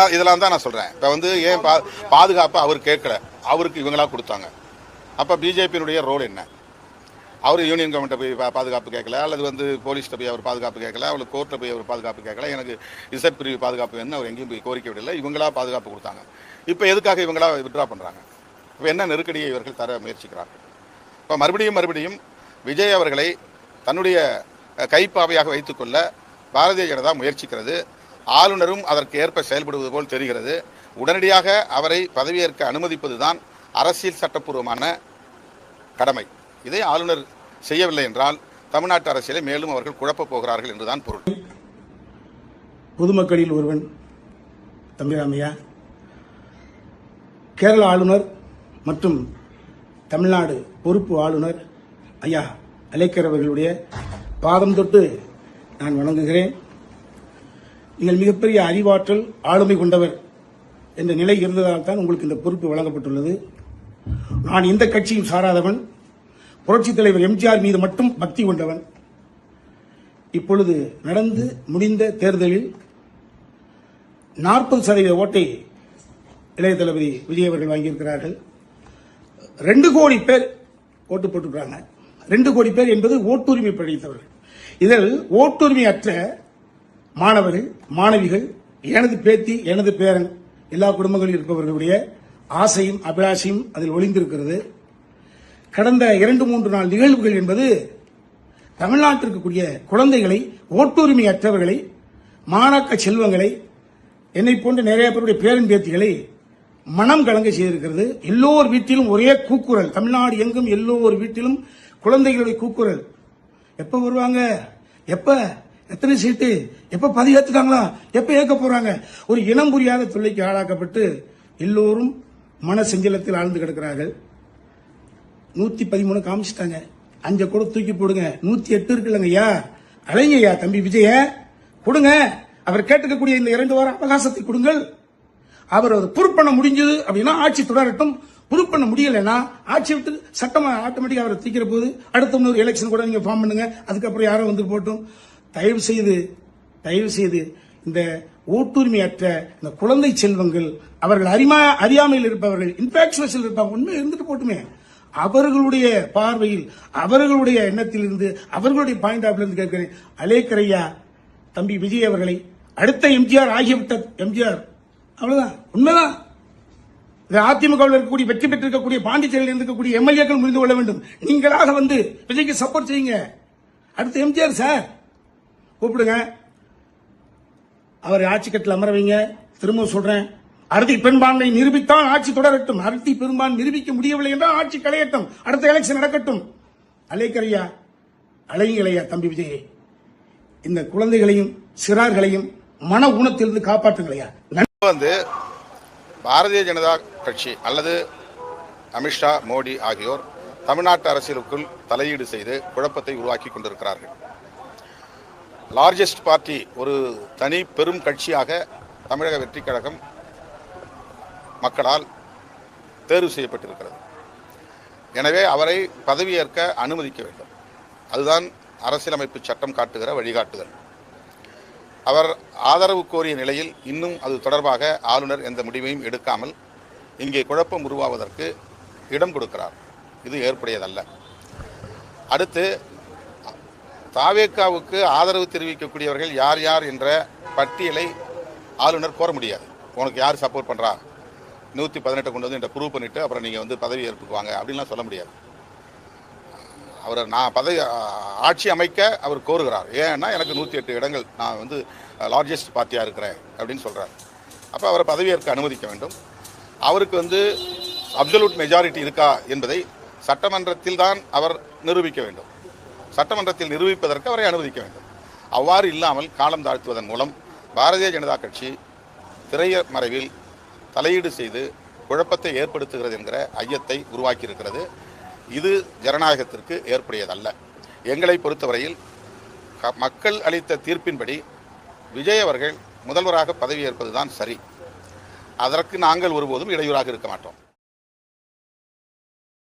இதெல்லாம் தான் நான் சொல்றேன். இப்போ வந்து ஏன் பாதுகாப்பு அவர் கேட்கல, அவருக்கு இவங்களா கொடுத்தாங்க. அப்போ பிஜேபியினுடைய ரோல் என்ன? அவர் யூனியன் கவர்மெண்ட்டை போய் பாதுகாப்பு கேட்கல, அல்லது வந்து போலீஸ்கிட்ட போய் அவர் பாதுகாப்பு கேட்கல, அவருக்கு கோர்ட்டில் போய் அவர் பாதுகாப்பு கேட்கல, எனக்கு இசட் பிரிவு பாதுகாப்பு வேணும்னு அவர் எங்கேயும் போய் கோரிக்கை விடலை. இவங்களா பாதுகாப்பு கொடுத்தாங்க. இப்போ எதுக்காக இவங்களா விட்ரா பண்ணுறாங்க? இப்போ என்ன நெருக்கடியை இவர்கள் தர முயற்சிக்கிறார்கள்? இப்போ மறுபடியும் விஜய் அவர்களை தன்னுடைய கைப்பாவையாக வைத்துக்கொள்ள பாரதிய ஜனதா முயற்சிக்கிறது. ஆளுநரும் அதற்கு ஏற்ப செயல்படுவது போல் தெரிகிறது. உடனடியாக அவரை பதவியேற்க அனுமதிப்பதுதான் அரசியல் சட்டப்பூர்வமான கடமை. இதை ஆளுநர் செய்யவில்லை என்றால் தமிழ்நாட்டு அரசியலை மேலும் அவர்கள் குழப்பப் போகிறார்கள் என்றுதான் பொருள். பொதுமக்களில் ஒருவன் தம்பிராமையா, கேரள ஆளுநர் மற்றும் தமிழ்நாடு பொறுப்பு ஆளுநர் ஐயா அலேக்கர் அவர்களுடைய பாதம் தொட்டு நான் வணங்குகிறேன். நீங்கள் மிகப்பெரிய அறிவாற்றல், ஆளுமை கொண்டவர் என்ற நிலை இருந்ததால் தான் உங்களுக்கு இந்த பொறுப்பு வழங்கப்பட்டுள்ளது. நான் எந்த கட்சியும் சாராதவன், புரட்சித் தலைவர் எம்ஜிஆர் மீது மட்டும் பக்தி கொண்டவன். இப்பொழுது நடந்து முடிந்த தேர்தலில் 40% ஓட்டை இளைய தளபதி விஜய் அவர்கள் வாங்கியிருக்கிறார்கள். 2 கோடி பேர் ஓட்டு போட்டுக்கிறாங்க. 2 கோடி பேர் என்பது ஓட்டுரிமை படைத்தவர்கள். இதில் ஓட்டுரிமை அற்ற மாணவர்கள், மாணவிகள், எனது பேத்தி, எனது பேரன், எல்லா குடும்பங்களில் இருப்பவர்களுடைய ஆசையும் அபிலாஷையும் அதில் ஒளிந்திருக்கிறது. கடந்த 2-3 நாள் நிகழ்வுகள் என்பது தமிழ்நாட்டிற்கு கூடிய குழந்தைகளை, ஓட்டுரிமை அற்றவர்களை, மாணாக்க செல்வங்களை, என்னை போன்ற நிறைய பேருடைய பேரன் பேத்திகளை மனம் கலங்க செய்திருக்கிறது. எல்லோர் வீட்டிலும் ஒரே கூக்குரல், தமிழ்நாடு எங்கும் எல்லோர் வீட்டிலும் குழந்தைகளுடைய கூக்குரல். எப்ப வருவாங்க, எப்ப, எத்தனை சீட்டு, எப்ப பதவி ஏத்துட்டாங்களா, எப்ப ஏற்க போறாங்க? ஒரு இனம் புரியாத தொல்லைக்கு ஆளாக்கப்பட்டு எல்லோரும் மன செஞ்சலத்தில் ஆழ்ந்து கிடக்கிறார்கள். 113 காமிச்சிட்டாங்க. 5 கூட தூக்கி போடுங்க. 108 இருக்குல்லங்க ஐயா, அலைங்க ஐயா தம்பி விஜய கொடுங்க. அவர் கேட்டுக்கக்கூடிய இந்த 2 வார அவகாசத்தை கொடுங்கள். அவர் பொறுப்பண்ண முடிஞ்சது அப்படின்னா ஆட்சி தொடரட்டும். பொறுப்பண்ண முடியலைன்னா ஆட்சி விட்டு சட்டம் ஆட்டோமேட்டிக்கா அவரை தீக்கிற போது அடுத்த இன்னொரு எலெக்ஷன் கூட நீங்க ஃபார்ம் பண்ணுங்க. அதுக்கப்புறம் யாரும் வந்து போட்டும். தயவு செய்து இந்த ஓட்டுரிமையற்ற இந்த குழந்தை செல்வங்கள், அவர்கள் அறியாமையில் இருப்பவர்கள், இன்ஃபாக்சுவேஷன் இருப்பாங்க, உண்மை இருந்துட்டு போட்டுமே, அவர்களுடைய பார்வையில், அவர்களுடைய எண்ணத்தில் இருந்து, அவர்களுடைய பாயிண்ட் ஆஃப் இருந்து கேட்கிறேன். அலேக்கர் ஐயா தம்பி விஜய் அவர்களை அடுத்த எம்ஜிஆர் ஆகியவிட்ட எம்ஜிஆர், அவ்வளவுதான், உண்மைதான். அதிமுகவில் இருக்கக்கூடிய வெற்றி பெற்றிருக்கக்கூடிய பாண்டிச்சேரியில் இருக்கக்கூடிய எம்எல்ஏக்கள் புரிந்து கொள்ள வேண்டும். நீங்களாக வந்து விஜய்க்கு சப்போர்ட் செய்யுங்க. அடுத்த எம்ஜிஆர் சார் கூப்பிடுங்க, அவர் ஆட்சி கட்டில் அமர வைங்க. திரும்ப சொல்றேன், அறுதி பெரும்பான்மை நிரூபித்தால் ஆட்சி தொடரட்டும். அறுதி பெரும்பான்மை நிரூபிக்க முடியவில்லை என்றால் ஆட்சி களையட்டும். அடுத்த எலெக்ஷன் நடக்கட்டும். அலேக்கரையா, அலைங்களையா தம்பி விஜய், இந்த குழந்தைகளையும் சிறார்களையும் மன ஊனத்திலிருந்து காப்பாற்றுங்களையா. வந்து பாரதிய ஜனதா கட்சி அல்லது அமித்ஷா, மோடி ஆகியோர் தமிழ்நாட்டு அரசியலுக்குள் தலையீடு செய்து குழப்பத்தை உருவாக்கி கொண்டிருக்கிறார்கள். லார்ஜஸ்ட் பார்ட்டி, ஒரு தனி பெரும் கட்சியாக தமிழக வெற்றி கழகம் மக்களால் தேர்வு செய்யப்பட்டிருக்கிறது. எனவே அவரை பதவியேற்க அனுமதிக்க வேண்டும். அதுதான் அரசியலமைப்பு சட்டம் காட்டுகிற வழிகாட்டுதல். அவர் ஆதரவு கோரிய நிலையில் இன்னும் அது தொடர்பாக ஆளுநர் எந்த முடிவையும் எடுக்காமல் இங்கே குழப்பம் உருவாவதற்கு இடம் கொடுக்கிறார். இது ஏற்புடையதல்ல. அடுத்து, தாவேகாவுக்கு ஆதரவு தெரிவிக்கக்கூடியவர்கள் யார் யார் என்ற பட்டியலை ஆளுநர் கோர முடியாது. உனக்கு யார் சப்போர்ட் பண்ணுறா, 118 கொண்டு வந்து என்ற ப்ரூவ் பண்ணிவிட்டு அப்புறம் நீங்கள் வந்து பதவி ஏற்புக்குவாங்க அப்படின்லாம் சொல்ல முடியாது. அவர் ஆட்சி அமைக்க அவர் கோருகிறார். ஏன்னா எனக்கு 108 இடங்கள், நான் வந்து லார்ஜஸ்ட் பார்ட்டியாக இருக்கிறேன் அப்படின்னு சொல்கிறார். அப்போ அவரை பதவியேற்க அனுமதிக்க வேண்டும். அவருக்கு வந்து அப்சல்யூட் மெஜாரிட்டி இருக்கா என்பதை சட்டமன்றத்தில் தான் அவர் நிரூபிக்க வேண்டும். சட்டமன்றத்தில் நிரூபிப்பதற்கு அவரை அனுமதிக்க வேண்டும். அவ்வாறு இல்லாமல் காலம் தாழ்த்துவதன் மூலம் பாரதிய ஜனதா கட்சி திரைமறைவில் தலையீடு செய்து குழப்பத்தை ஏற்படுத்துகிறது என்கிற ஐயத்தை உருவாக்கியிருக்கிறது. இது ஜனநாயகத்திற்கு ஏற்புடையதல்ல. எங்களை பொறுத்தவரையில் மக்கள் அளித்த தீர்ப்பின்படி விஜய் அவர்கள் முதல்வராக பதவியேற்பதுதான் சரி. அதற்கு நாங்கள் ஒருபோதும் இடையூறாக இருக்க மாட்டோம்.